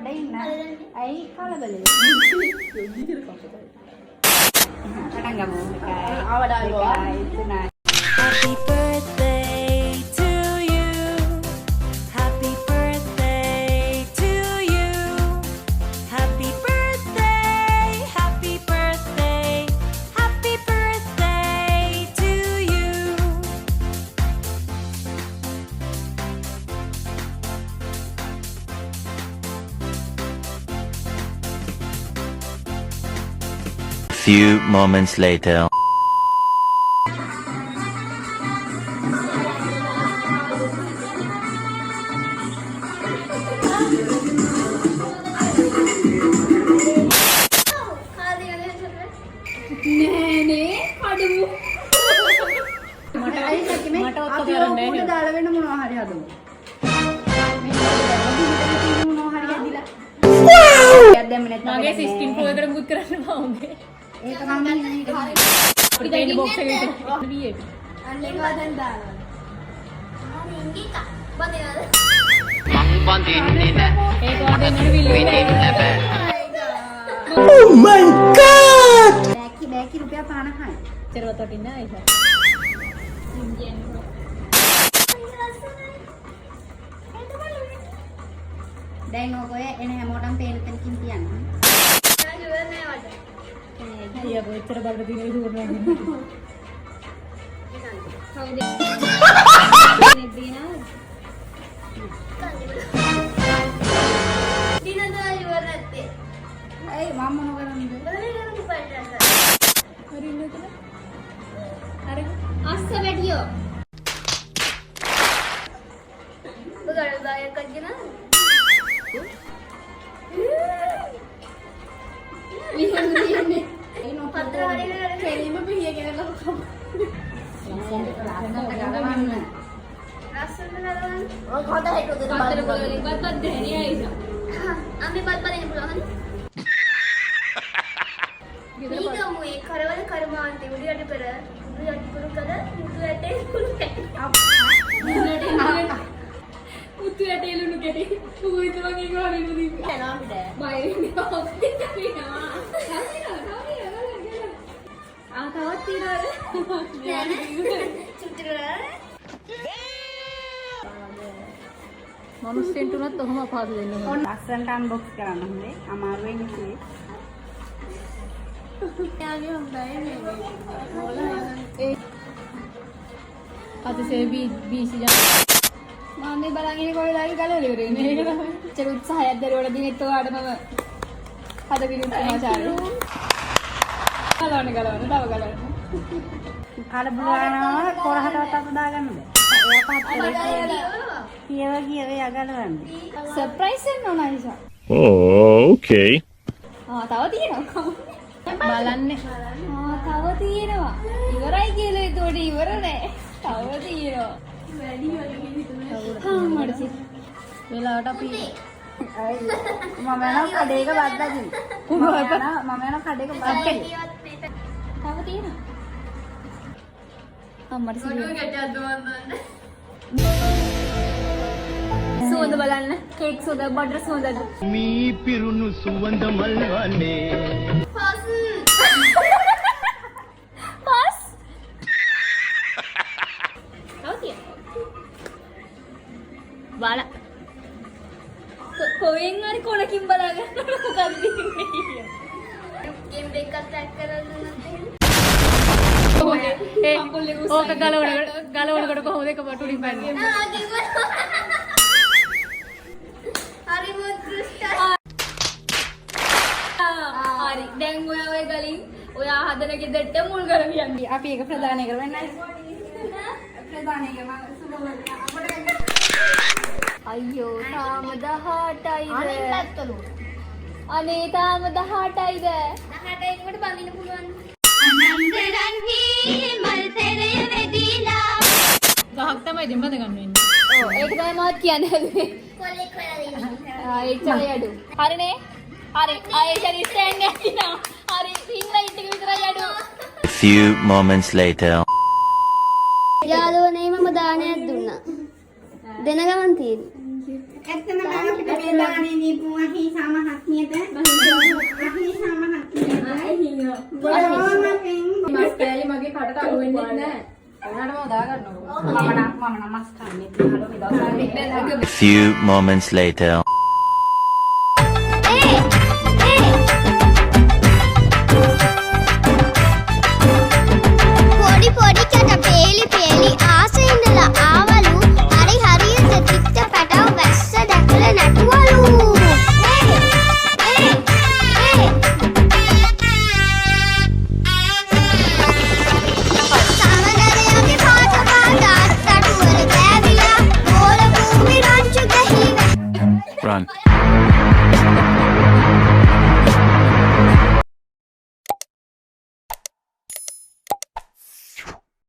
පොඩ්ඩ ඉන්න. ඇයි කලබලයි? පටන් ගමු. අවඩායි තුනයි. Happy birthday to you. Happy birthday to you. Happy birthday, happy birthday, happy birthday to you. Few moments later. මට ඔක්කොම කරන්නේ නැහැ. දාලා වෙන මොනවා හරි හදමු. මොනවා හරි හදිලා. වව්! දැම්ම නැත්නම් මගේ 16 Pro එකට මුත් කරන්න බෑ. ඒක මම ඉන්නේ. අපි පේන බොක්ස් එකේ VIP. අන්න ඒක වදන් දානවා. මං වඳින්නේ නැහැ. ඒක වදින්න විලි. Oh my god! බෑකි රුපියල් 50යි. චරවතට ඉන්න ඒක. දැන් ඔය එන හැමෝටම පේන තැනකින් තියන්න. අයියා කොච්චර බලද දිනේ දුර නැහැ. කවුද? නෙද්දීනා. ඇයි මම මොන කරන්නද? හරි ඉන්නකද? හරි. අස්ස වැඩියෝ. බගල බායක් අජන ඉන්නේ. ඒ පත්‍ර හරියට කෙලින්ම පිළිය ගෙනලා කොහොමද? ලස්සනට ගලවන්න. රස්සන නලවන්න ඔය හොඳ හිටුද පතර බලවලින් බත් දෙන්නේ ආයිසා. අම්මේ බත් බලන්න පුළුවන් ඊගමු ඒ කරවල කර්මාන්තේ උඩියට පෙර උඩියට කුරු කල මුතු ඇටේ කුරු මුතු ඇටේ ලුණු කෙටි. ඌිත වගේ ගාලිනු දීපි. යනවා අපිට. බයිරින් තවත් මනුස්සෙන්ට උනත් ඔහොම අපහසු වෙන්න ඕන. ඔන්න ලස්සනට අන්බොක්ස් කරන්න හොඳේ. අමාරුවෙන් ඉන්නේ. යාගේ හොඳයි මේ. අතසේ බීසි ජා. මාන්නේ බලන් ඉන්නේ කොහෙලාගේ ගලවල ඉවරනේ. ඒක තමයි. චර උත්සාහයක් දරුවල දිනෙත් ඔයාටම හද විරුත් සමාචාරය. ගලවන්න තව ගලවන්න. කලබලනවා කොරහටවත් අත දාගන්න බෑ. එයා පහත් කියව යගලවන්නේ. සර්ප්‍රයිස් එක නෝ නයිසා. Oh, okay. තව තියෙනවා. බලන්නේ. තව තියෙනවා. ඉවරයි කියලා ඒතකොට ඉවර නෑ. තව තියෙනවා. වැඩි වලකින් හිතුනේ. මඩසි. වෙලාවට අපි මම යනවා කඩේක බද්දාගෙන. මම යනවා කඩේක බද්දාගෙන. තව තියෙනවා. අම්මට සිරිය. සුවඳ බලන්න. කේක් සුවඳ, බටර් සුවඳ. මේ පිරුණු සුවඳ මල්වන්නේ. පස්. තව තියෙනවා. බල. කොහෙන් හරි කොනකින් බලාගන්න මොකක්ද ඉන්නේ. ගේම් එකක් ටැග් කරලා දුන්නත් ඕක ගලවනකොට කොහොමද එක බටුලින් බන්නේ. හරි මුත්‍ෘෂ්ට හරි දැන් ඔය ගලින් ඔයා හදන ගෙදරට මුල් ගලවියන්නේ. අපි ඒක ප්‍රදානය කරවෙන්නයි. ප්‍රදානය කරනවා. අයියෝ තාම 18යිද? අනිත් පැත්තලු අනේ තාම 18යිද? 18 එකට බඳින්න පුළුවන්. ගහක් තමයි දෙන්න බඳ ගන්න වෙන්නේ. ඔව් ඒක තමයි මාත් කියන්නේ. කොලේ කොලා දෙන්න. එච්චරයි අඩු. හරිනේ? හරි. ආයේ ශරි ස්ටෑන්ඩ් එකක් තියෙනවා. හරි රින් ලයිට් එක විතරයි අඩු. Few moments later. යාළුවනේ මම දානයක් දුන්නා. දෙන ගමන් තියෙන්නේ. ඇත්තම නම් අපිට වේලානේ දීපු අහිංසා මහත්මියට අහිංසා මහත්මියට බොහොම පිං මස් කෑලි මගේ කටට අහු වෙන්නේ නැහැ. ඔයාලටම දා ගන්නවා. මම නම් මස් කන්නේ. හලෝ මේ දවස් A few moments later. පොඩි පොඩි කට පේලි ආසෙ ඉඳලා ආවලු හරි හරියට තිත්ත පැටව වැස්ස දැකලා නැටුවලු සමනරයගේ පාට අත්තටුවල ගෑවිලා බෝල භූමි රංචු ගහී Run.